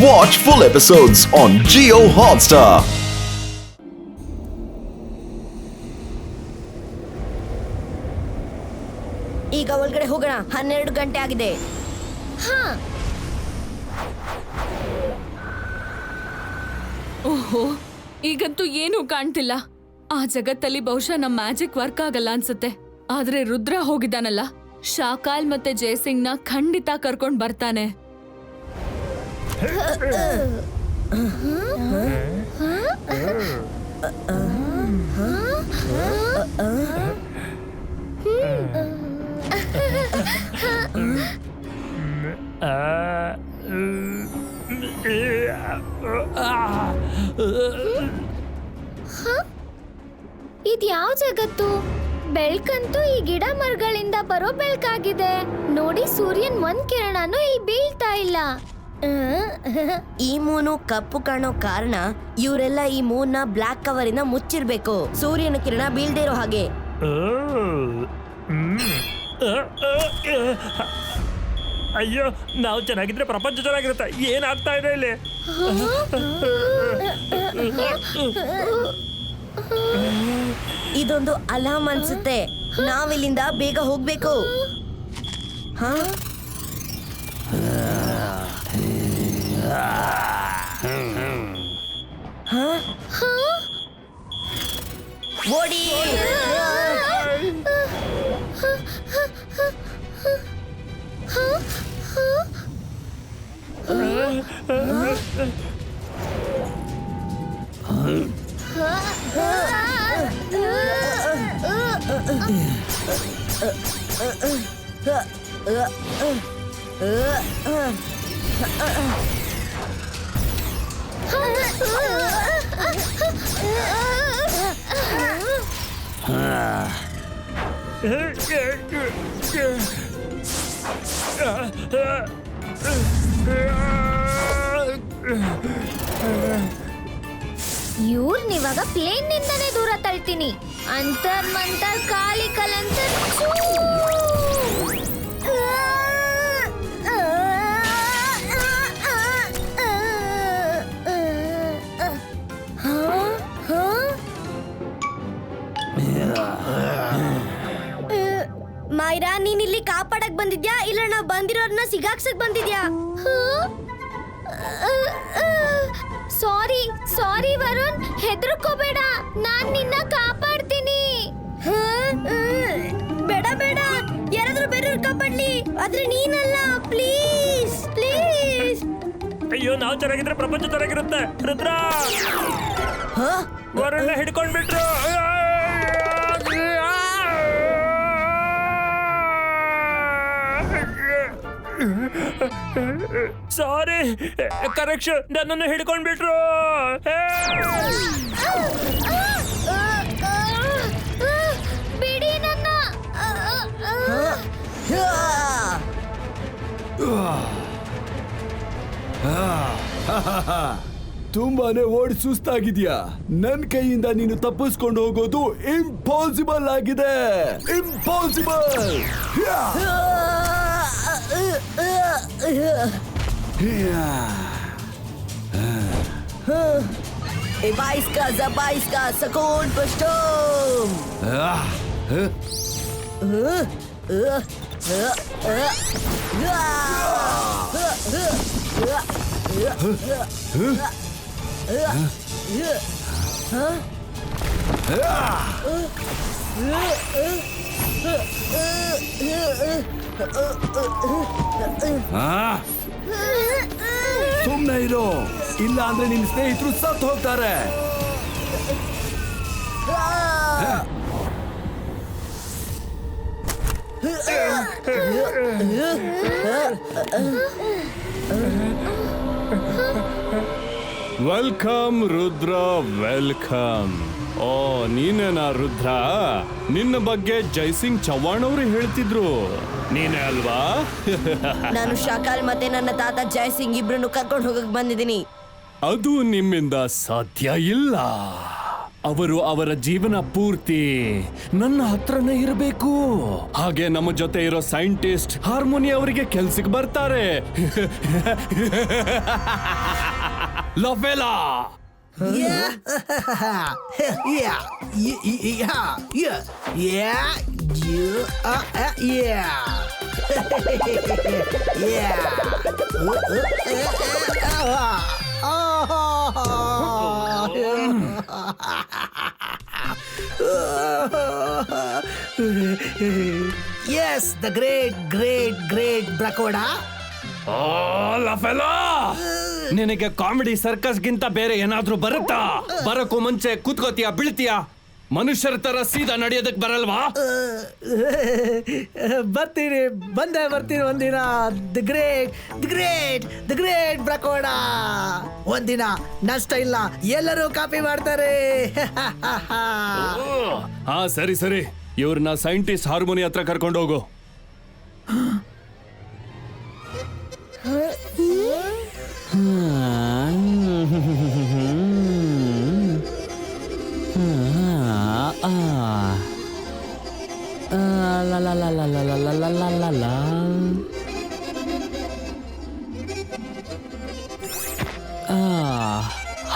Watch full episodes on Jio Hotstar. ಈಗ ಒಳಗಡೆ ಹೋಗೋಣ. 12 ಗಂಟೆ ಆಗಿದೆ. ಓಹೋ, ಈಗಂತೂ ಏನೂ ಕಾಣ್ತಿಲ್ಲ. ಆ ಜಗತ್ತಲ್ಲಿ ಬಹುಶಃ ನಮ್ ಮ್ಯಾಜಿಕ್ ವರ್ಕ್ ಆಗಲ್ಲ ಅನ್ಸುತ್ತೆ. ಆದ್ರೆ ರುದ್ರ ಹೋಗಿದ್ದಾನಲ್ಲ, ಶಾಕಾಲ್ ಮತ್ತೆ ಜಯಸಿಂಗ್ ನ ಖಂಡಿತ ಕರ್ಕೊಂಡ್ ಬರ್ತಾನೆ. ಇದ್ಯಾವ ಜಗತ್ತು? ಬೆಳ್ಕಂತೂ ಈ ಗಿಡ ಮರಗಳಿಂದ ಬರೋ ಬೆಳ್ಕಾಗಿದೆ. ನೋಡಿ, ಸೂರ್ಯನ್ ಒಂದ್ ಕಿರಣನೂ ಇಲ್ಲಿ ಬೀಳ್ತಾ ಇಲ್ಲ. ಈ ಮೂನು ಕಪ್ಪು ಕಾಣೋ ಕಾರಣ ಇವರೆಲ್ಲ ಈ ಮೂನ್ ನ ಬ್ಲಾಕ್ ಕವರ್ ಇಂದ ಮುಚ್ಚಿರ್ಬೇಕು, ಸೂರ್ಯನ ಕಿರಣ ಬೀಳ್ದೇ ಇರೋ ಹಾಗೆ. ಅಯ್ಯೋ, ನಾವು ಚೆನ್ನಾಗಿದ್ರೆ ಪ್ರಪಂಚ ಚೆನ್ನಾಗಿರುತ್ತೆ. ಏನಾಗ್ತಾ ಇದೆ ಇಲ್ಲಿ? ಇದೊಂದು ಅಲಾರ್ಮ್ ಅನ್ಸುತ್ತೆ. ನಾವಿಲ್ಲಿಂದ ಬೇಗ ಹೋಗ್ಬೇಕು. ಹಾ, ಓಡಿ. ಇವ್ರನ್ನಿವಾಗ ಪ್ಲೇನ್ ನಿಂದನೇ ದೂರ ತಳ್ತೀನಿ. ಅಂತರ್ ಮಂತರ್ ಕಾಲಿ ಕಲಂತರ್. ಮೈರಾ, ನೀನ್ ಇಲ್ಲಿ ಕಾಪಾಡಕ್ ಬಂದಿದ್ಯಾ ಇಲ್ಲ ನಾವ್ ಬಂದಿರೋರ್ನ ಸಿಗಾಕ್ಸಕ್ ಬಂದಿದ್ಯಾ? ಸಾರಿ ಸಾರಿ ವರುಣ್, ಹೆದರ್ಕೋಬೇಡ, ನಾನ್ ನಿನ್ನ ಕಾಪಾಡ್ತೀನಿ. ಬೇಡ ಬೇಡ, ಯಾರಾದ್ರೂ ಬೇರೆಯವ್ರು ಕಾಪಾಡ್ಲಿ, ಆದ್ರೆ ನೀನಲ್ಲ. Please please. ಅಯ್ಯೋ, ನಾವು ಚೆನ್ನಾಗಿದ್ರೆ ಪ್ರಪಂಚ ಚೆನ್ನಾಗಿರುತ್ತೆ. ರುದ್ರ, ವರುಣ ಹಿಡ್ಕೊಂಡ್ಬಿಟ್ರು. ಸಾರಿ, ಕರೆಕ್ಷನ್, ನನ್ನನ್ನು ಹಿಡ್ಕೊಂಡ್ಬಿಟ್ರು. ಬಿಡಿ ನನ್ನ. ತುಂಬಾನೇ ಓಡಿ ಸುಸ್ತಾಗಿದ್ಯಾ. ನನ್ ಕೈಯಿಂದ ನೀನು ತಪ್ಪಿಸ್ಕೊಂಡು ಹೋಗೋದು ಇಂಪಾಸಿಬಲ್ ಆಗಿದೆ. Impossible. Ibaiska, Zabaiska, Sakun, Pashtum. ಸುಮ್ನೆ ಇರು, ಇಲ್ಲ ಅಂದ್ರೆ ನಿನ್ನ ಸ್ನೇಹಿತರು ಸತ್ತು ಹೋಗ್ತಾರೆ. Welcome Rudra, welcome. ಓ, ನೀನೇನಾ ರುದ್ರ? ನಿನ್ನ ಬಗ್ಗೆ ಜೈಸಿಂಗ್ ಚವ್ಹಾಣ್ ಅವರು ಹೇಳ್ತಿದ್ರು, ನೀನೇ ಅಲ್ವಾ? ನಾನು ಶಾಕಾಲ್ ಮತ್ತೆ ನನ್ನ ತಾತ ಜಯಸಿಂಗ್ ಇಬ್ರನ್ನು ಕರ್ಕೊಂಡು ಹೋಗಕ್ ಬಂದಿದ್ದೀನಿ. ಅದು ನಿಮ್ಮಿಂದ ಸಾಧ್ಯ ಇಲ್ಲ. ಅವರು ಅವರ ಜೀವನ ಪೂರ್ತಿ ನನ್ನ ಹತ್ರನೇ ಇರಬೇಕು. ಹಾಗೆ ನಮ್ಮ ಜೊತೆ ಇರೋ ಸೈಂಟಿಸ್ಟ್ ಹಾರ್ಮೋನಿ ಅವರಿಗೆ ಕೆಲ್ಸಕ್ಕೆ ಬರ್ತಾರೆ. ಲಫೆಲಾ Yes, the great Bracoda. ಲಫೆಲಾ, ನಿನಗೆ ಕಾಮಿಡಿ ಸರ್ಕಸ್ ಗಿಂತ ಬೇರೆ ಏನಾದ್ರೂ ಬರುತ್ತಾ? ಬರಕ್ಕೂ ಮುಂಚೆ ಕೂತ್ಕೋತೀಯಾ ಬೀಳ್ತೀಯಾ? ಮನುಷ್ಯರ ತರ ಸೀದಾ ನಡೆಯೋದಕ್ ಬರಲ್ವಾ? ಬರ್ತೀನಿ ಒಂದಿನ. ದ ಗ್ರೇಟ್ ಬ್ರಕೋಡ. ಒಂದಿನ ನಷ್ಟ ಇಲ್ಲ, ಎಲ್ಲರೂ ಕಾಪಿ ಮಾಡ್ತಾರೆ. ಹಾ ಸರಿ, ಇವ್ರನ್ನ ಸೈಂಟಿಸ್ಟ್ ಹಾರ್ಮೋನಿ ಹತ್ರ ಕರ್ಕೊಂಡು ಹೋಗು.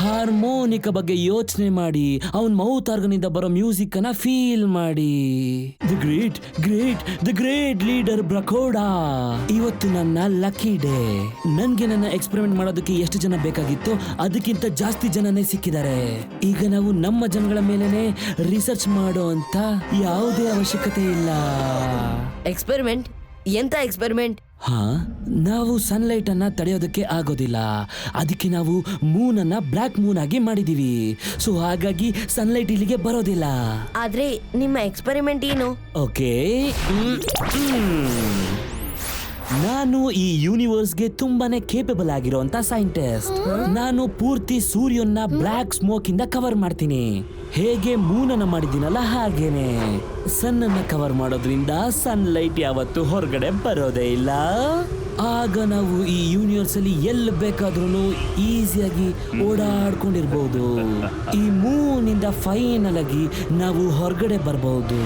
ಹಾರ್ಮೋನಿಕ ಬಗ್ಗೆ ಯೋಚನೆ ಮಾಡಿ, ಅವನ್ ಮೌತ್ ಆರ್ಗನಿಂದ ಬರೋ ಮ್ಯೂಸಿಕ್ ಅನ್ನ ಫೀಲ್ ಮಾಡಿ. ದ ಗ್ರೇಟ್ ಲೀಡರ್ ಬ್ರಕೋಡಾ, ಇವತ್ತು ನನ್ನ ಲಕ್ಕಿ ಡೇ. ನನ್ಗೆ ನನ್ನ ಎಕ್ಸ್ಪೆರಿಮೆಂಟ್ ಮಾಡೋದಕ್ಕೆ ಎಷ್ಟು ಜನ ಬೇಕಾಗಿತ್ತು, ಅದಕ್ಕಿಂತ ಜಾಸ್ತಿ ಜನನೇ ಸಿಕ್ಕಿದ್ದಾರೆ. ಈಗ ನಾವು ನಮ್ಮ ಜನಗಳ ಮೇಲೆನೆ ರಿಸರ್ಚ್ ಮಾಡೋ ಅಂತ ಯಾವುದೇ ಅವಶ್ಯಕತೆ ಇಲ್ಲ. ಎಕ್ಸ್ಪೆರಿಮೆಂಟ್? ಎಂತ ಎಕ್ಸ್ಪೆರಿಮೆಂಟ್? ನಾವು ಸನ್ಲೈಟ್ ಅನ್ನ ತಡೆಯೋದಕ್ಕೆ ಆಗೋದಿಲ್ಲ, ಅದಕ್ಕೆ ನಾವು ಮೂನ್ ಅನ್ನ ಬ್ಲಾಕ್ ಮೂನ್ ಆಗಿ ಮಾಡಿದೀವಿ. ಸೊ ಹಾಗಾಗಿ ಸನ್ಲೈಟ್ ಇಲ್ಲಿಗೆ ಬರೋದಿಲ್ಲ. ಆದ್ರೆ ನಿಮ್ಮ ಎಕ್ಸ್ಪೆರಿಮೆಂಟ್ ಏನು? ಓಕೆ, ನಾನು ಈ ಯೂನಿವರ್ಸ್ಗೆ ತುಂಬಾನೇ ಕೇಪಬಲ್ ಆಗಿರೋಂತ ಸೈಂಟಿಸ್ಟ್. ನಾನು ಪೂರ್ತಿ ಸೂರ್ಯನ ಬ್ಲಾಕ್ ಸ್ಮೋಕ್ ಇಂದ ಕವರ್ ಮಾಡ್ತೀನಿ. ಹೇಗೆ ಮೂನನ್ನ ಮಾಡಿದ್ದೀನಲ್ಲ ಹಾಗೇನೆ ಸನ್ ಅನ್ನ ಕವರ್ ಮಾಡೋದ್ರಿಂದ ಸನ್ಲೈಟ್ ಯಾವತ್ತೂ ಹೊರಗಡೆ ಬರೋದೇ ಇಲ್ಲ. ಆಗ ನಾವು ಈ ಯೂನಿವರ್ಸ್ ಅಲ್ಲಿ ಎಲ್ಲಿ ಬೇಕಾದ್ರೂ ಈಸಿಯಾಗಿ ಓಡಾಡ್ಕೊಂಡಿರ್ಬಹುದು. ಈ ಮೂನ್ ಇಂದ ಫೈನಲ್ ಆಗಿ ನಾವು ಹೊರಗಡೆ ಬರಬಹುದು.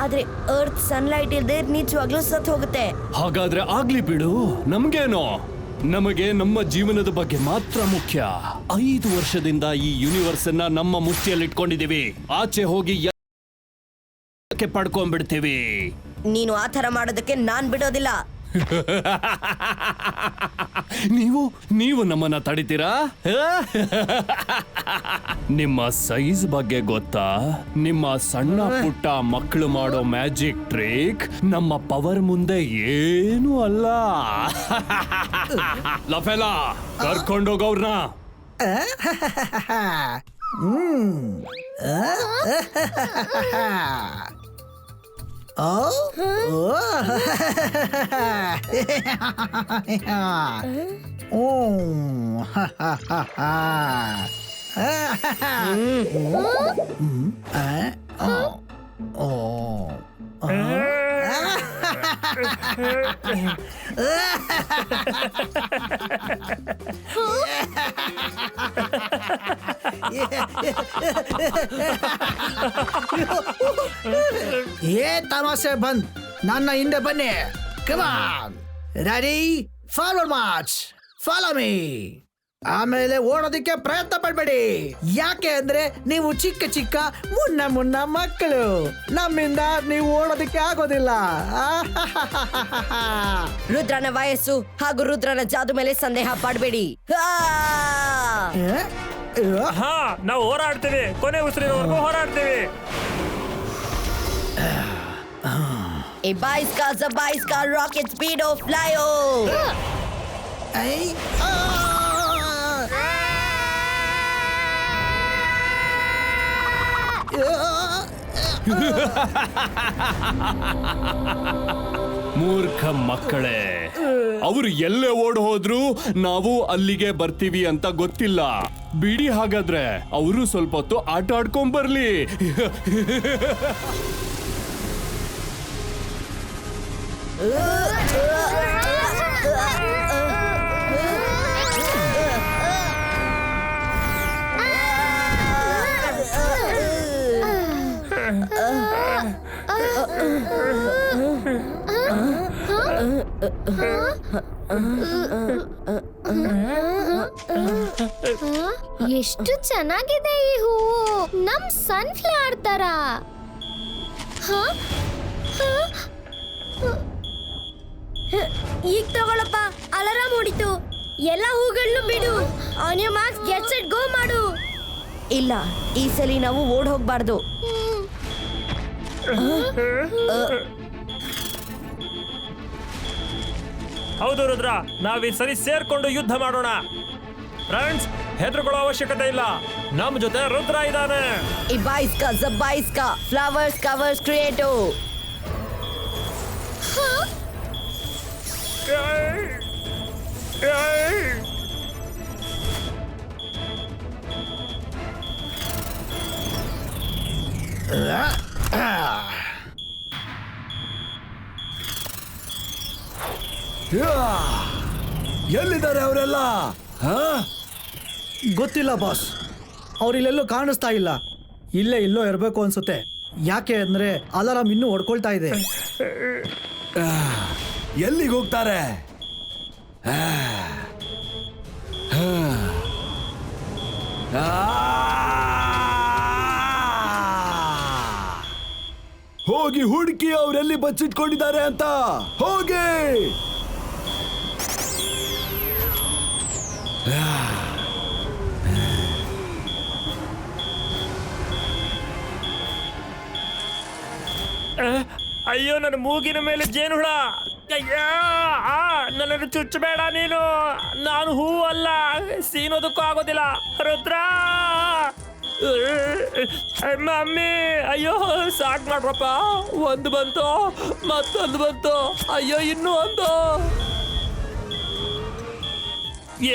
ಆದ್ರೆ ಅರ್ತ್ ಸನ್ಲೈಟ್ ಇಲ್ಲದೆ ನಿಜವಾಗ್ಲೂ ಸತ್ ಹೋಗುತ್ತೆ. ಹಾಗಾದ್ರೆ ಆಗ್ಲಿ ಬಿಡು, ನಮ್ಗೇನೋ. ನಮಗೆ ನಮ್ಮ ಜೀವನದ ಬಗ್ಗೆ ಮಾತ್ರ ಮುಖ್ಯ. 5 ವರ್ಷದಿಂದ ಈ ಯೂನಿವರ್ಸ್ ಅನ್ನ ನಮ್ಮ ಮುಷ್ಟಿಯಲ್ಲಿ ಇಟ್ಕೊಂಡಿದೀವಿ. ಆಚೆ ಹೋಗಿ ಪಡ್ಕೊಂಡ್ಬಿಡ್ತೀವಿ. ನೀನು ಆ ತರ ಮಾಡೋದಕ್ಕೆ ನಾನ್ ಬಿಡೋದಿಲ್ಲ. ನೀವು ನಮ್ಮನ್ನ ತಡಿತೀರಾ? ನಿಮ್ಮ ಸೈಜ್ ಬಗ್ಗೆ ಗೊತ್ತಾ? ನಿಮ್ಮ ಸಣ್ಣ ಪುಟ್ಟ ಮಕ್ಕಳು ಮಾಡೋ ಮ್ಯಾಜಿಕ್ ಟ್ರಿಕ್ ನಮ್ಮ ಪವರ್ ಮುಂದೆ ಏನೂ ಅಲ್ಲ. ಲಫೆಲಾ, ಕರ್ಕೊಂಡೋಗವ್ರನ್ನ. ತಮಾಷೆ ಬಂದ್ ನನ್ನ ಹಿಂದೆ ಬನ್ನಿ. Come on, ready, forward March, follow me. ಆಮೇಲೆ ಓಡೋದಕ್ಕೆ ಪ್ರಯತ್ನ ಪಡ್ಬೇಡಿ, ಯಾಕೆ ಅಂದ್ರೆ ನೀವು ಚಿಕ್ಕ ಮುನ್ನ ಮಕ್ಕಳು. ನಮ್ಮಿಂದ ನೀವು ಓಡೋದಕ್ಕೆ ಆಗೋದಿಲ್ಲ. ರುದ್ರನ ವಯಸ್ಸು ಹಾಗೂ ರುದ್ರನ ಜಾದು ಮೇಲೆ ಸಂದೇಹ ಪಡಬೇಡಿ. ಹಾ, ನಾವು ಹೋರಾಡ್ತೀವಿ, ಕೊನೆ ಉಸಿರಿರೋವರೆಗೂ ಹೋರಾಡ್ತೀವಿ. A bicycle rocket speed of flyo. ಮೂರ್ಖ ಮಕ್ಕಳೇ, ಅವರು ಎಲ್ಲೇ ಓಡ್ ಹೋದ್ರು ನಾವು ಅಲ್ಲಿಗೆ ಬರ್ತೀವಿ ಅಂತ ಗೊತ್ತಿಲ್ಲ. ಬಿಡಿ, ಹಾಗಾದ್ರೆ ಅವರು ಸ್ವಲ್ಪ ಹೊತ್ತು ಆಟ ಆಡ್ಕೊಂಡ್ ಬರ್ಲಿ. ಎಷ್ಟು ಚೆನ್ನಾಗಿದೆ ಈ ಹೂವು, ನಮ್ ಸನ್ಫ್ಲವರ್ ತರ. ಈಗ ತಗೊಳಪ್ಪ, ಅಲಾರಾಮ್ ಹೊಡಿತು. ಎಲ್ಲ ಹೂಗಳನ್ನು ಬಿಡು. On your marks, get set go ಮಾಡು. ಇಲ್ಲ, ಈ ಸಲ ನಾವು ಓಡ್ ಹೋಗ್ಬಾರ್ದು. ಹೌದು ರುದ್ರ, ನಾವ್ ಈ ಸರಿ ಸೇರ್ಕೊಂಡು ಯುದ್ಧ ಮಾಡೋಣ. ಫ್ರೆಂಡ್ಸ್, ಹೆದರ್ಕೊಳ್ಳೋ ಅವಶ್ಯಕತೆ ಇಲ್ಲ, ನಮ್ ಜೊತೆ ರುದ್ರ ಇದ್ದಾನೆ. ಇಬಾಯಿಸ್ಕಾ ಜಬಾಯಿಸ್ಕಾ ಫ್ಲವರ್ಸ್ ಕವರ್ಸ್ ಕ್ರಿಯೇಟೋ. ಎಲ್ಲಿದ್ದಾರೆ ಅವರೆಲ್ಲ? ಗೊತ್ತಿಲ್ಲ ಬಾಸ್, ಅವ್ರಿಲ್ಲೆಲ್ಲೂ ಕಾಣಿಸ್ತಾ ಇಲ್ಲ. ಇಲ್ಲೇ ಇಲ್ಲೋ ಇರಬೇಕು ಅನ್ಸುತ್ತೆ. ಯಾಕೆ ಅಂದ್ರೆ ಅಲಾರಾಮ್ ಇನ್ನೂ ಹೊಡ್ಕೊಳ್ತಾ ಇದೆ. ಎಲ್ಲಿಗೆ ಹೋಗ್ತಾರೆ? ಹೋಗಿ ಹುಡುಕಿ ಅವರೆಲ್ಲಿ ಬಚ್ಚಿಟ್ಕೊಂಡಿದ್ದಾರೆ ಅಂತ. ಹೋಗಿ. ಅಯ್ಯೋ, ನನ್ನ ಮೂಗಿನ ಮೇಲೆ ಜೇನುಹುಳ. ಅಯ್ಯೋ, ನನ್ನನ್ನು ಚುಚ್ಚಬೇಡ ನೀನು. ನಾನು ಹೂವು ಅಲ್ಲ, ಸೀನೋದಕ್ಕೂ ಆಗೋದಿಲ್ಲ. ರುದ್ರ, ಮಮ್ಮಿ, ಅಯ್ಯೋ ಸಾಕ್ ಮಾಡ್ರಪ್ಪ. ಒಂದು ಬಂತು, ಮತ್ತೊಂದು ಬಂತು. ಅಯ್ಯೋ, ಇನ್ನೂ ಒಂದು.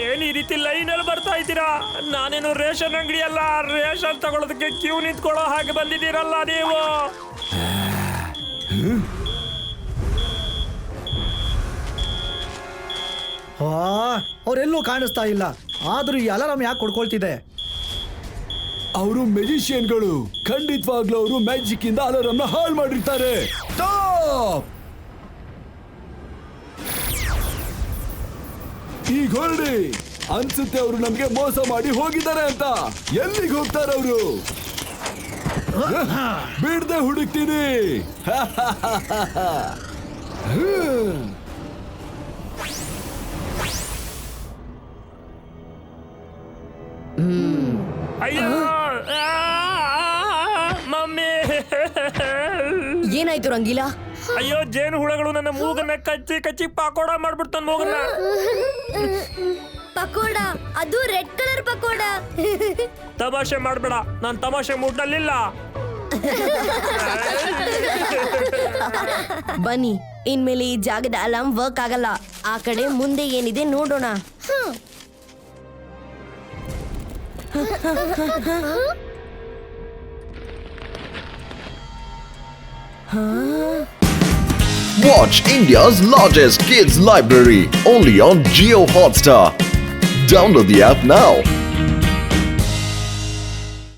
ಏನ್ ಈ ರೀತಿ ಲೈನಲ್ಲಿ ಬರ್ತಾ ಇದ್ದೀರಾ? ನಾನೇನು ರೇಷನ್ ಅಂಗಡಿ ಅಲ್ಲ, ರೇಷನ್ ತಗೊಳ್ಳೋದಕ್ಕೆ ಕ್ಯೂ ನಿಂತ್ಕೊಳ್ಳೋ ಹಾಗೆ ಬಂದಿದ್ದೀರಲ್ಲ ನೀವು. ಅವರೆಲ್ಲೂ ಕಾಣಿಸ್ತಾ ಇಲ್ಲ. ಆದ್ರೂ ಈ ಅಲಾರಾಮ್ ಯಾಕೆ ಕೊಡ್ಕೊಳ್ತಿದೆ? ಅವರು ಮೆಜಿಷಿಯನ್ಗಳು. ಖಂಡಿತವಾಗ್ಲೂ ಅವರು ಮ್ಯಾಜಿಕ್ ಇಂದ ಅಲಾರಾಮ್ ನ ಹಾಳು ಮಾಡಿರ್ತಾರೆ. ಈಗ ಹೊರಡಿ. ಅನ್ಸುತ್ತೆ ಅವರು ನಮ್ಗೆ ಮೋಸ ಮಾಡಿ ಹೋಗಿದ್ದಾರೆ ಅಂತ. ಎಲ್ಲಿಗೆ ಹೋಗ್ತಾರೆ ಅವರು? ಬಿಡದೆ ಹುಡುಕ್ತೀನಿ. ಅಯ್ಯೋ, ಮಮ್ಮಿ. ಏನಾಯ್ತು ರಂಗೀಲಾ? ಅಯ್ಯೋ, ಜೇನು ಹುಳಗಳು ನನ್ನ ಮೂಗನ್ನ ಕಚ್ಚಿ ಕಚ್ಚಿ ಪಕೋಡ ಮಾಡ್ಬಿಡ್ತಾನ ಮೂಗನ್ನ. ಪಕೋಡ? ಅದು ರೆಡ್ ಕಲರ್ ಪಕೋಡ. ತಮಾಷೆ ಮಾಡ್ಬೇಡ, ನಾನ್ ತಮಾಷೆ ಮೂಡ್ನಲ್ಲಿಲ್ಲ. ಬನ್ನಿ, ಇನ್ಮೇಲೆ ಈ ಜಾಗದ ಅಲಾರ್ಮ್ ವರ್ಕ್ ಆಗಲ್ಲ. ಆ ಕಡೆ ಮುಂದೆ ಏನಿದೆ ನೋಡೋಣ. Watch India's largest kids library only on Jio Hotstar. Download the app now.